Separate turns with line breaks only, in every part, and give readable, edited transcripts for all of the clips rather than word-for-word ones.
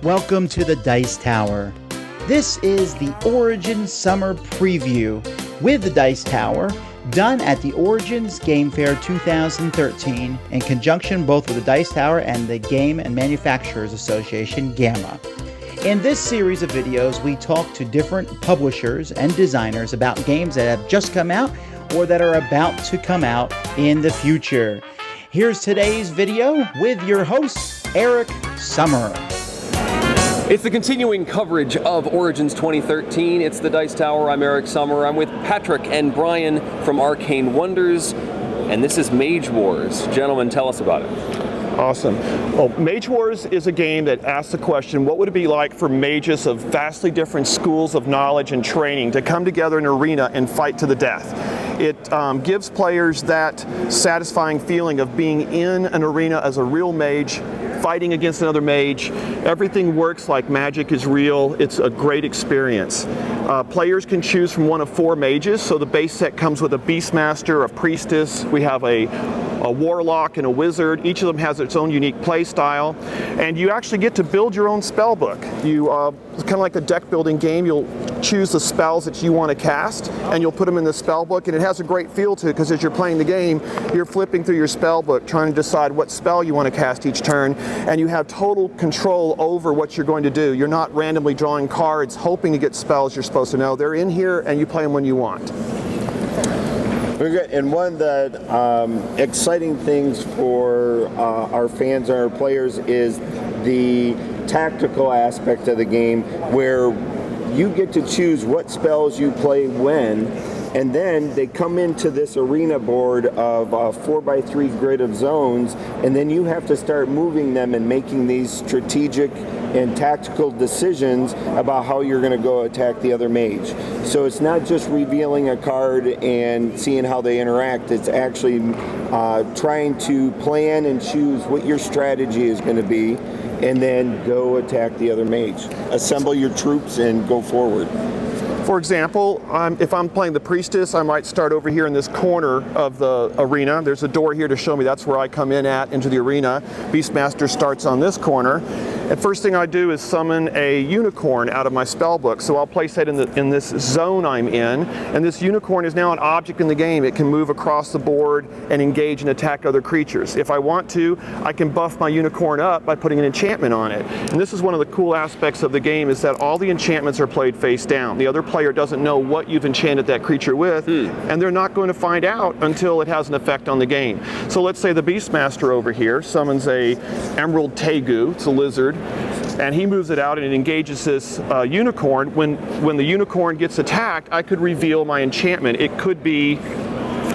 Welcome to the Dice Tower. This is the Origins Summer Preview with the Dice Tower, done at the Origins Game Fair 2013 in conjunction both with the Dice Tower and the Game and Manufacturers Association, GAMA. In this series of videos, we talk to different publishers and designers about games that have just come out or that are about to come out in the future. Here's today's video with your host, Eric Summer.
It's the continuing coverage of Origins 2013. It's the Dice Tower. I'm Eric Summer. I'm with Patrick and Brian from Arcane Wonders, and this is Mage Wars. Gentlemen, tell us about it.
Awesome. Well, Mage Wars is a game that asks the question, what would it be like for mages of vastly different schools of knowledge and training to come together in an arena and fight to the death? It gives players that satisfying feeling of being in an arena as a real mage, fighting against another mage. Everything works like magic is real. It's a great experience. Players can choose from one of 4 mages, so the base set comes with a Beastmaster, a Priestess, we have a Warlock and a Wizard. Each of them has its own unique play style, and you actually get to build your own spell book. It's kind of like a deck building game. You'll choose the spells that you want to cast, and you'll put them in the spell book, and it has a great feel to it because as you're playing the game, you're flipping through your spell book trying to decide what spell you want to cast each turn, and you have total control over what you're going to do. You're not randomly drawing cards hoping to get spells you're supposed to know. They're in here and you play them when you want.
And one of the exciting things for our fans and our players is the tactical aspect of the game, where you get to choose what spells you play when, and then they come into this arena board of a 4x3 grid of zones, and then you have to start moving them and making these strategic and tactical decisions about how you're going to go attack the other mage. So it's not just revealing a card and seeing how they interact, it's actually trying to plan and choose what your strategy is going to be, and then go attack the other mage. Assemble your troops and go forward.
For example, if I'm playing the Priestess, I might start over here in this corner of the arena. There's a door here to show me that's where I come in into the arena. Beastmaster starts on this corner. And first thing I do is summon a unicorn out of my spell book. So I'll place that in this zone I'm in. And this unicorn is now an object in the game. It can move across the board and engage and attack other creatures. If I want to, I can buff my unicorn up by putting an enchantment on it. And this is one of the cool aspects of the game, is that all the enchantments are played face down. The other player doesn't know what you've enchanted that creature with, and they're not going to find out until it has an effect on the game. So let's say the Beastmaster over here summons a Emerald Tegu, it's a lizard, and he moves it out and it engages this unicorn. When the unicorn gets attacked, I could reveal my enchantment. It could be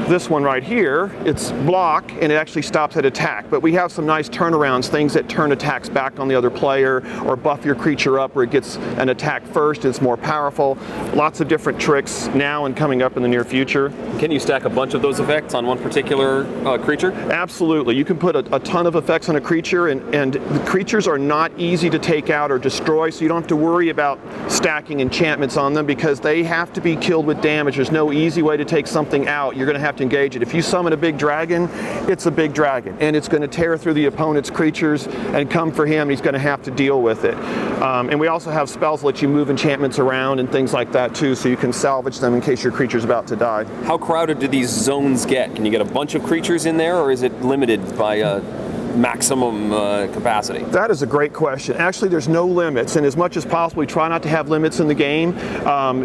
this one right here. It's block, and it actually stops at attack. But we have some nice turnarounds, things that turn attacks back on the other player, or buff your creature up where it gets an attack first, it's more powerful. Lots of different tricks now and coming up in the near future.
Can you stack a bunch of those effects on one particular creature?
Absolutely. You can put a ton of effects on a creature, and the creatures are not easy to take out or destroy, so you don't have to worry about stacking enchantments on them because they have to be killed with damage. There's no easy way to take something out. You're going to have to engage it. If you summon a big dragon, it's a big dragon, and it's going to tear through the opponent's creatures and come for him. He's going to have to deal with it. And we also have spells that let you move enchantments around and things like that too, so you can salvage them in case your creature's about to die.
How crowded do these zones get? Can you get a bunch of creatures in there, or is it limited by maximum capacity?
That is a great question. Actually, there's no limits, and as much as possible, we try not to have limits in the game.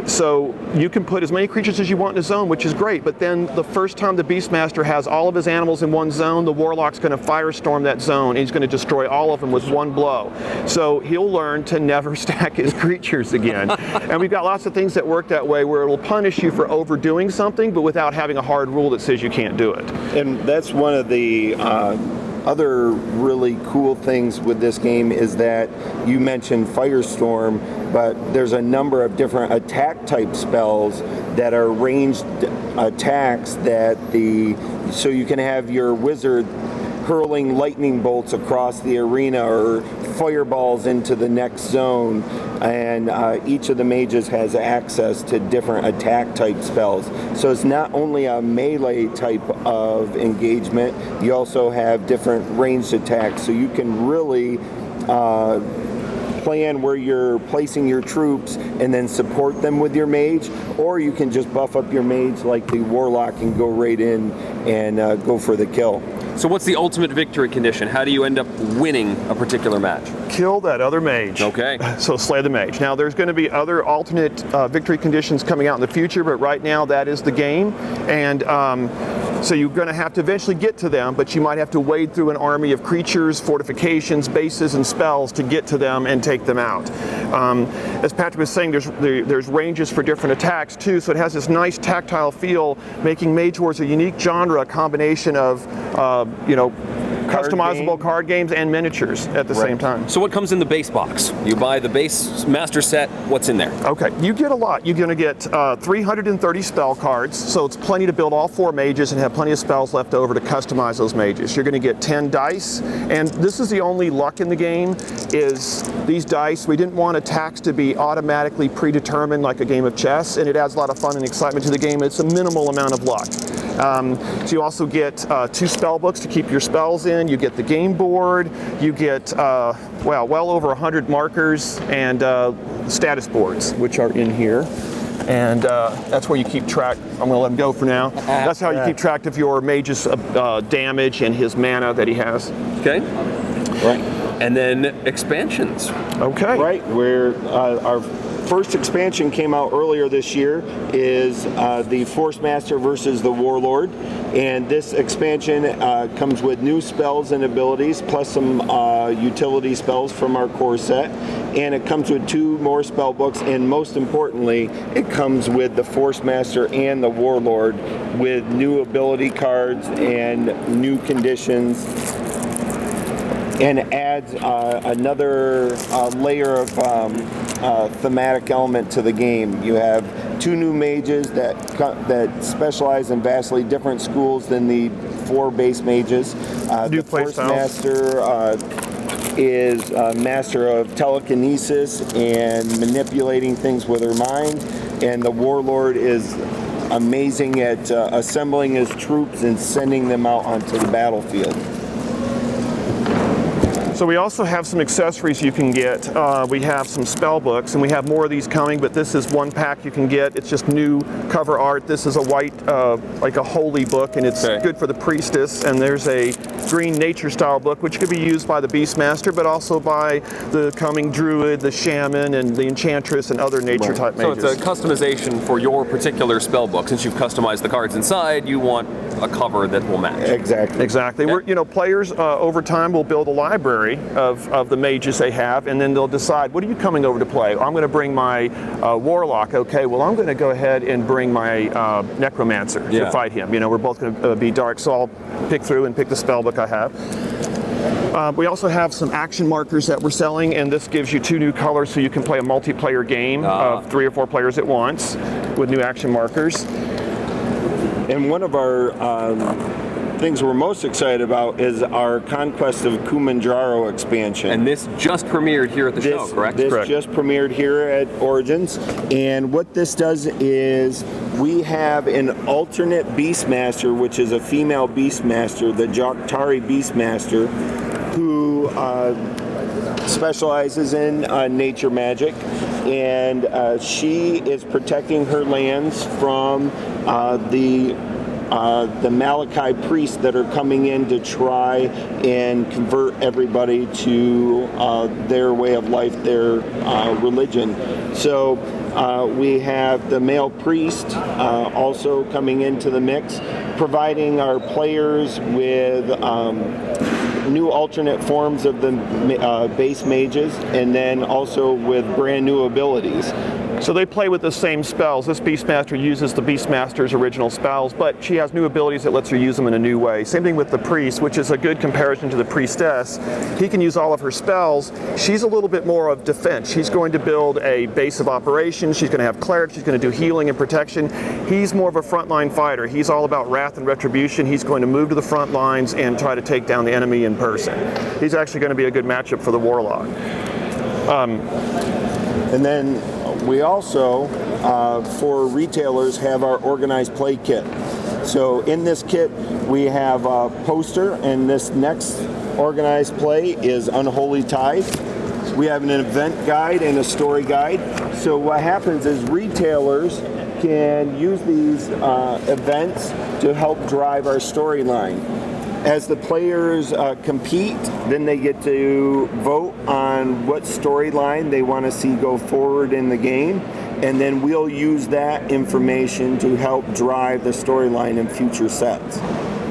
So you can put as many creatures as you want in a zone, which is great, but then the first time the Beastmaster has all of his animals in one zone, the Warlock's going to firestorm that zone, and he's going to destroy all of them with one blow. So he'll learn to never stack his creatures again. And we've got lots of things that work that way, where it'll punish you for overdoing something, but without having a hard rule that says you can't do it.
And that's one of the other really cool things with this game is that you mentioned Firestorm, but there's a number of different attack type spells that are ranged attacks so you can have your wizard hurling lightning bolts across the arena or fireballs into the next zone, and each of the mages has access to different attack type spells. So it's not only a melee type of engagement, you also have different ranged attacks, so you can really plan where you're placing your troops and then support them with your mage, or you can just buff up your mage like the warlock and go right in and go for the kill.
So what's the ultimate victory condition? How do you end up winning a particular match?
Kill that other mage.
Okay.
So slay the mage. Now there's going to be other alternate victory conditions coming out in the future, but right now that is the game. And so you're going to have to eventually get to them, but you might have to wade through an army of creatures, fortifications, bases, and spells to get to them and take them out. As Patrick was saying, there's ranges for different attacks too, so it has this nice tactile feel, making Mage Wars a unique genre, a combination of customizable card games and miniatures at the same time.
So what comes in the base box? You buy the base master set, what's in there?
Okay, you get a lot. You're going to get 330 spell cards, so it's plenty to build all 4 mages and have plenty of spells left over to customize those mages. You're going to get 10 dice, and this is the only luck in the game, is these dice. We didn't want attacks to be automatically predetermined like a game of chess, and it adds a lot of fun and excitement to the game. It's a minimal amount of luck. So you also get 2 spell books to keep your spells in. You get the game board. You get well over 100 markers and status boards, which are in here. And that's where you keep track. I'm going to let him go for now. That's how you keep track of your mage's damage and his mana that he has.
Okay.
Right.
And then expansions.
Okay.
Right, where our first expansion came out earlier this year is the Force Master versus the Warlord, and this expansion comes with new spells and abilities plus some utility spells from our core set, and it comes with 2 more spell books, and most importantly it comes with the Force Master and the Warlord with new ability cards and new conditions, and adds another layer of thematic element to the game. You have 2 new mages that specialize in vastly different schools than the 4 base mages. The Force Master is a master of telekinesis and manipulating things with her mind, and the Warlord is amazing at assembling his troops and sending them out onto the battlefield.
So we also have some accessories you can get. We have some spell books, and we have more of these coming, but this is one pack you can get. It's just new cover art. This is a white, like a holy book, and it's good for the priestess. And there's a green nature style book, which could be used by the Beastmaster, but also by the coming druid, the shaman, and the enchantress, and other nature type mages.
So it's a customization for your particular spell book. Since you've customized the cards inside, you want a cover that will match.
Exactly. Yeah. We're, players over time will build a library of the mages they have, and then they'll decide, what are you coming over to play? I'm going to bring my warlock. Okay, well I'm going to go ahead and bring my necromancer to fight him. We're both going to be dark, so I'll pick through and pick the spell book I have. We also have some action markers that we're selling, and this gives you 2 new colors so you can play a multiplayer game of 3 or 4 players at once with new action markers.
And one of our things we're most excited about is our Conquest of Kumanjaro expansion.
And this just premiered here at the show, correct?
This just premiered here at Origins. And what this does is we have an alternate Beastmaster, which is a female Beastmaster, the Jok'tari Beastmaster, who specializes in nature magic. And she is protecting her lands from the Malachi priests that are coming in to try and convert everybody to their way of life, their religion. So we have the male priest also coming into the mix, providing our players with new alternate forms of the base mages, and then also with brand new abilities.
So they play with the same spells. This Beastmaster uses the Beastmaster's original spells, but she has new abilities that lets her use them in a new way. Same thing with the priest, which is a good comparison to the priestess. He can use all of her spells. She's a little bit more of defense. She's going to build a base of operations. She's going to have clerics. She's going to do healing and protection. He's more of a frontline fighter. He's all about wrath and retribution. He's going to move to the front lines and try to take down the enemy in person. He's actually going to be a good matchup for the Warlock.
And then we also, for retailers, have our organized play kit. So in this kit, we have a poster, and this next organized play is Unholy Tide. We have an event guide and a story guide. So what happens is retailers can use these events to help drive our storyline. As the players compete, then they get to vote on what storyline they want to see go forward in the game, and then we'll use that information to help drive the storyline in future sets.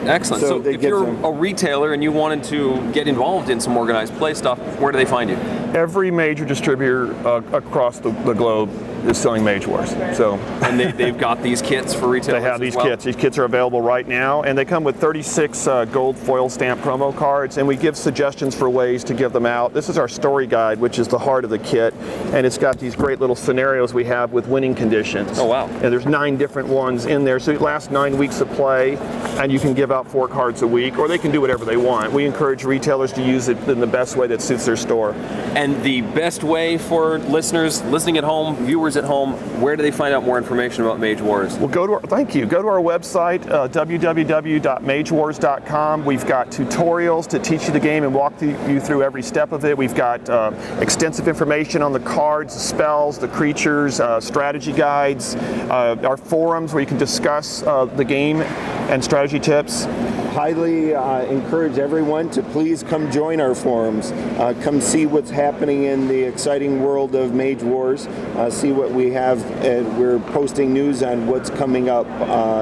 Excellent. So if you're a retailer and you wanted to get involved in some organized play stuff, where do they find you?
Every major distributor across the globe is selling Mage Wars. So,
and they've got these kits for retailers.
They have these kits. These kits are available right now, and they come with 36 gold foil stamp promo cards, and we give suggestions for ways to give them out. This is our story guide, which is the heart of the kit, and it's got these great little scenarios we have with winning conditions.
Oh, wow.
And there's 9 different ones in there, so it lasts 9 weeks of play, and you can give out 4 cards a week, or they can do whatever they want. We encourage retailers to use it in the best way that suits their store.
And the best way for listeners listening at home, viewers at home, where do they find out more information about Mage Wars?
Well, go to our website, www.magewars.com. We've got tutorials to teach you the game and walk you through every step of it. We've got extensive information on the cards, the spells, the creatures, strategy guides, our forums where you can discuss the game and strategy tips.
Highly encourage everyone to please come join our forums. Come see what's happening in the exciting world of Mage Wars. See what we have. We're posting news on what's coming up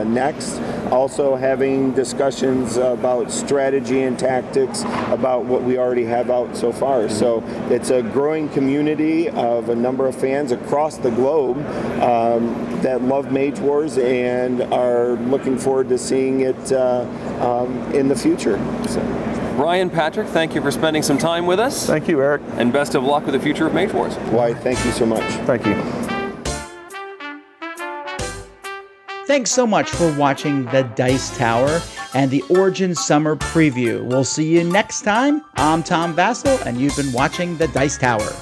next. Also having discussions about strategy and tactics about what we already have out so far. So it's a growing community of a number of fans across the globe that love Mage Wars and are looking forward to seeing it in the future. So.
Brian, Patrick, thank you for spending some time with us.
Thank you, Eric.
And best of luck with the future of Mage Wars.
Why, thank you so much.
Thank you.
Thanks so much for watching The Dice Tower and the Origin Summer Preview. We'll see you next time. I'm Tom Vassell, and you've been watching The Dice Tower.